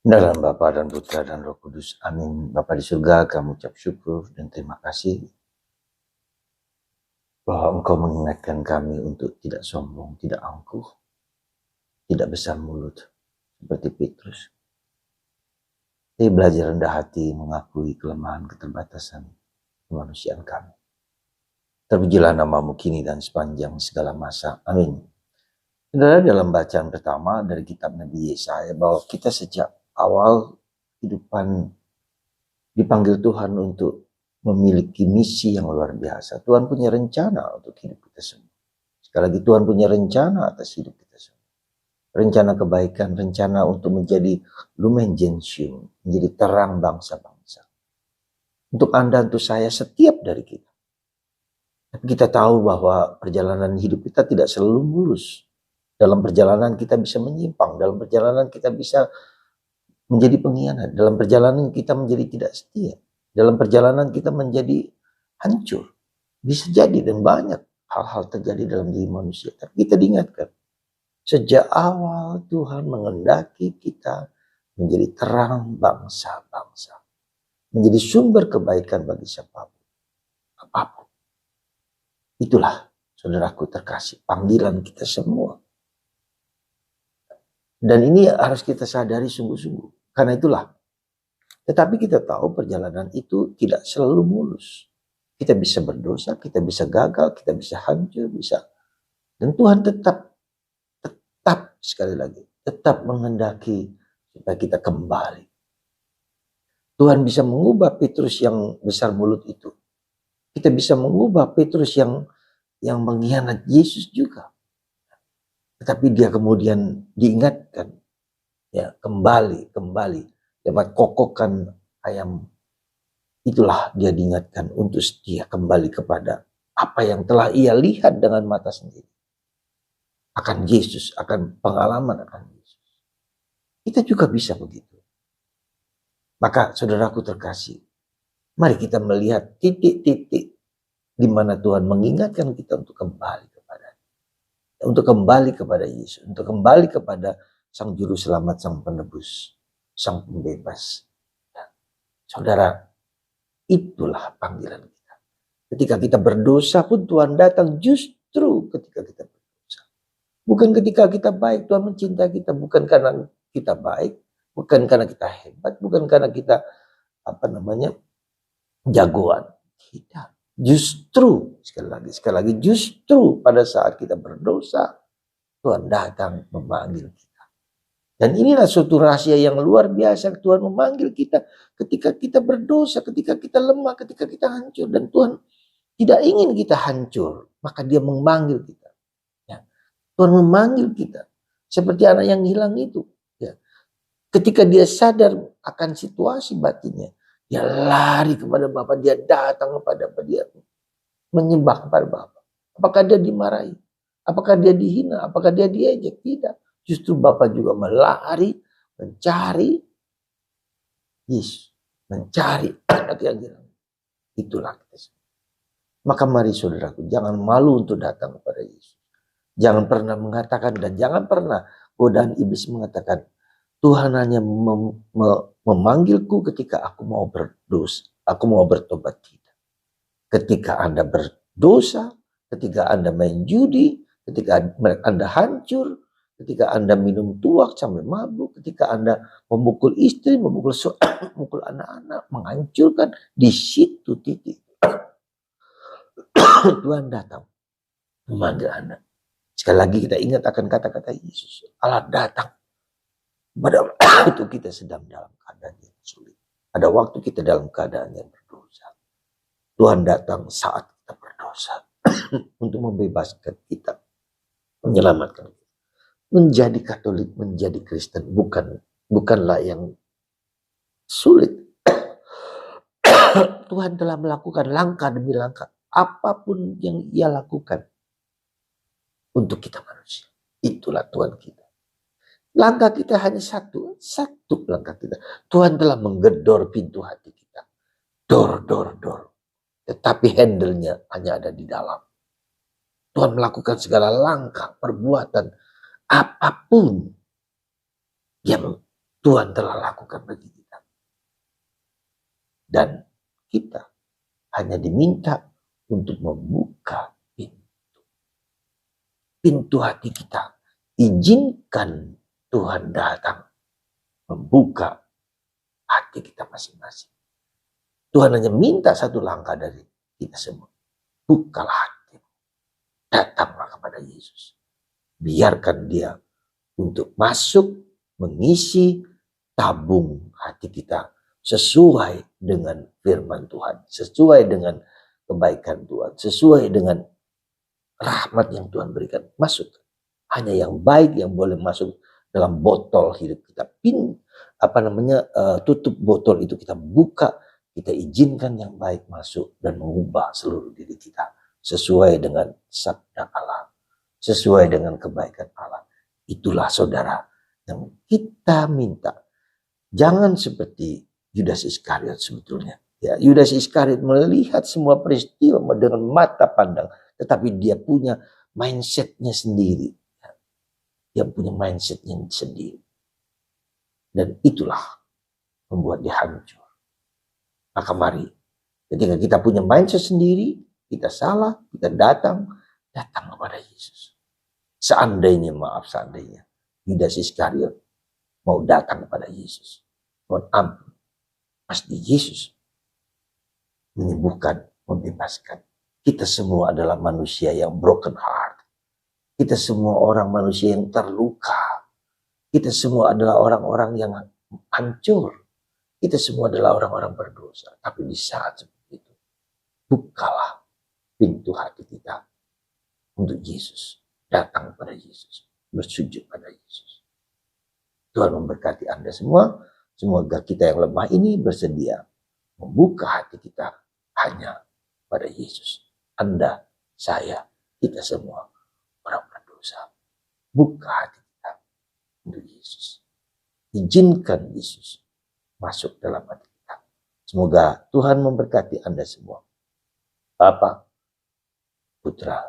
Dalam Bapa dan Putra dan Roh Kudus. Amin. Bapa di surga, kami ucap syukur dan terima kasih bahwa Engkau mengingatkan kami untuk tidak sombong, tidak angkuh, tidak besar mulut seperti Petrus. Tapi belajar rendah hati, mengakui kelemahan, keterbatasan kemanusiaan kami. Terpujilah namamu kini dan sepanjang segala masa. Amin. Saudara, dalam bacaan pertama dari kitab Nabi Yesaya, bahwa kita sejak awal kehidupan dipanggil Tuhan untuk memiliki misi yang luar biasa. Tuhan punya rencana untuk hidup kita semua. Sekali lagi, Tuhan punya rencana atas hidup kita semua. Rencana kebaikan, rencana untuk menjadi lumen gentium, menjadi terang bangsa-bangsa. Untuk Anda, untuk saya, setiap dari kita. Tapi kita tahu bahwa perjalanan hidup kita tidak selalu mulus. Dalam perjalanan kita bisa menyimpang, dalam perjalanan kita bisa menjadi pengkhianat, dalam perjalanan kita menjadi tidak setia, dalam perjalanan kita menjadi hancur. Bisa jadi dan banyak hal-hal terjadi dalam diri manusia. Tapi kita diingatkan, sejak awal Tuhan mengendaki kita menjadi terang bangsa-bangsa, menjadi sumber kebaikan bagi siapapun, apapun. Itulah, saudaraku terkasih, panggilan kita semua. Dan ini harus kita sadari sungguh-sungguh. Karena itulah. Tetapi kita tahu perjalanan itu tidak selalu mulus. Kita bisa berdosa, kita bisa gagal, kita bisa hancur, bisa. Dan Tuhan tetap sekali lagi, tetap menghendaki supaya kita kembali. Tuhan bisa mengubah Petrus yang besar mulut itu. Kita bisa mengubah Petrus yang mengkhianat Yesus juga. Tetapi dia kemudian diingatkan, ya kembali dapat kokokan ayam. Itulah dia diingatkan untuk setia kembali kepada apa yang telah ia lihat dengan mata sendiri. Akan Yesus, akan pengalaman akan Yesus. Kita juga bisa begitu. Maka saudaraku terkasih, mari kita melihat titik-titik di mana Tuhan mengingatkan kita untuk kembali untuk kembali kepada Yesus, untuk kembali kepada Sang Juru Selamat, Sang Penebus, Sang Pembebas. Ya. Saudara, itulah panggilan kita. Ketika kita berdosa pun Tuhan datang justru ketika kita berdosa. Bukan ketika kita baik, Tuhan mencintai kita. Bukan karena kita baik, bukan karena kita hebat, bukan karena kita jagoan. Tidak. Justru, sekali lagi, justru pada saat kita berdosa, Tuhan datang memanggil kita. Dan inilah suatu rahasia yang luar biasa. Tuhan memanggil kita ketika kita berdosa, ketika kita lemah, ketika kita hancur. Dan Tuhan tidak ingin kita hancur, maka dia memanggil kita. Ya. Tuhan memanggil kita. Seperti anak yang hilang itu. Ya. Ketika dia sadar akan situasi batinnya, dia lari kepada Bapa, dia datang kepada Bapa, dia menyembah kepada Bapa. Apakah dia dimarahi? Apakah dia dihina? Apakah dia diejek? Tidak. Justru Bapa juga melari, mencari Yesus, mencari anak yang hilang. Itulah kita. Maka mari saudaraku, jangan malu untuk datang kepada Yesus. Jangan pernah mengatakan dan jangan pernah godaan iblis mengatakan, Tuhan hanya memanggilku ketika aku mau berdosa, aku mau bertobat. Tidak. Ketika Anda berdosa, ketika Anda main judi, ketika Anda hancur, ketika Anda minum tuak sampai mabuk, ketika Anda memukul istri, memukul anak-anak, menghancurkan, di situ titik Tuhan datang memanggil Anda. Sekali lagi kita ingat akan kata-kata Yesus. Allah datang pada waktu kita sedang dalam keadaan yang sulit. Ada waktu kita dalam keadaan yang berdosa. Tuhan datang saat kita berdosa untuk membebaskan kita, menyelamatkan kita. Menjadi Katolik, menjadi Kristen bukanlah yang sulit. Tuhan telah melakukan langkah demi langkah apapun yang Ia lakukan untuk kita manusia. Itulah Tuhan kita. Langkah kita hanya satu langkah kita. Tuhan telah menggedor pintu hati kita. Dor. Tetapi handle-nya hanya ada di dalam. Tuhan melakukan segala langkah, perbuatan, apapun yang Tuhan telah lakukan bagi kita. Dan kita hanya diminta untuk membuka pintu hati kita. Izinkan Tuhan datang membuka hati kita masing-masing. Tuhan hanya minta satu langkah dari kita semua. Bukalah hatimu. Datanglah kepada Yesus. Biarkan dia untuk masuk, mengisi tabung hati kita sesuai dengan firman Tuhan, sesuai dengan kebaikan Tuhan, sesuai dengan rahmat yang Tuhan berikan. Masuk. Hanya yang baik yang boleh masuk dalam botol hidup kita. Tutup botol itu kita buka, kita izinkan yang baik masuk dan mengubah seluruh diri kita sesuai dengan sabda Allah, sesuai dengan kebaikan Allah. Itulah saudara yang kita minta. Jangan seperti Yudas Iskariot sebetulnya. Ya, Yudas Iskariot melihat semua peristiwa dengan mata pandang, tetapi dia punya mindsetnya sendiri. Dia punya mindsetnya sendiri. Dan itulah membuat dia hancur. Maka mari, ketika kita punya mindset sendiri, kita salah, kita datang kepada Yesus. Seandainya Yudas Iskariot mau datang kepada Yesus, mohon ampun, pasti Yesus menyembuhkan, membebaskan. Kita semua adalah manusia yang broken heart. Kita semua orang manusia yang terluka. Kita semua adalah orang-orang yang hancur. Kita semua adalah orang-orang berdosa. Tapi di saat seperti itu, bukalah pintu hati kita untuk Yesus. Datang pada Yesus. Bersujud pada Yesus. Tuhan memberkati Anda semua. Semoga kita yang lemah ini bersedia membuka hati kita hanya pada Yesus. Anda, saya, kita semua orang berdosa. Buka hati kita untuk Yesus. Izinkan Yesus masuk dalam hati kita. Semoga Tuhan memberkati Anda semua. Bapa, Putra,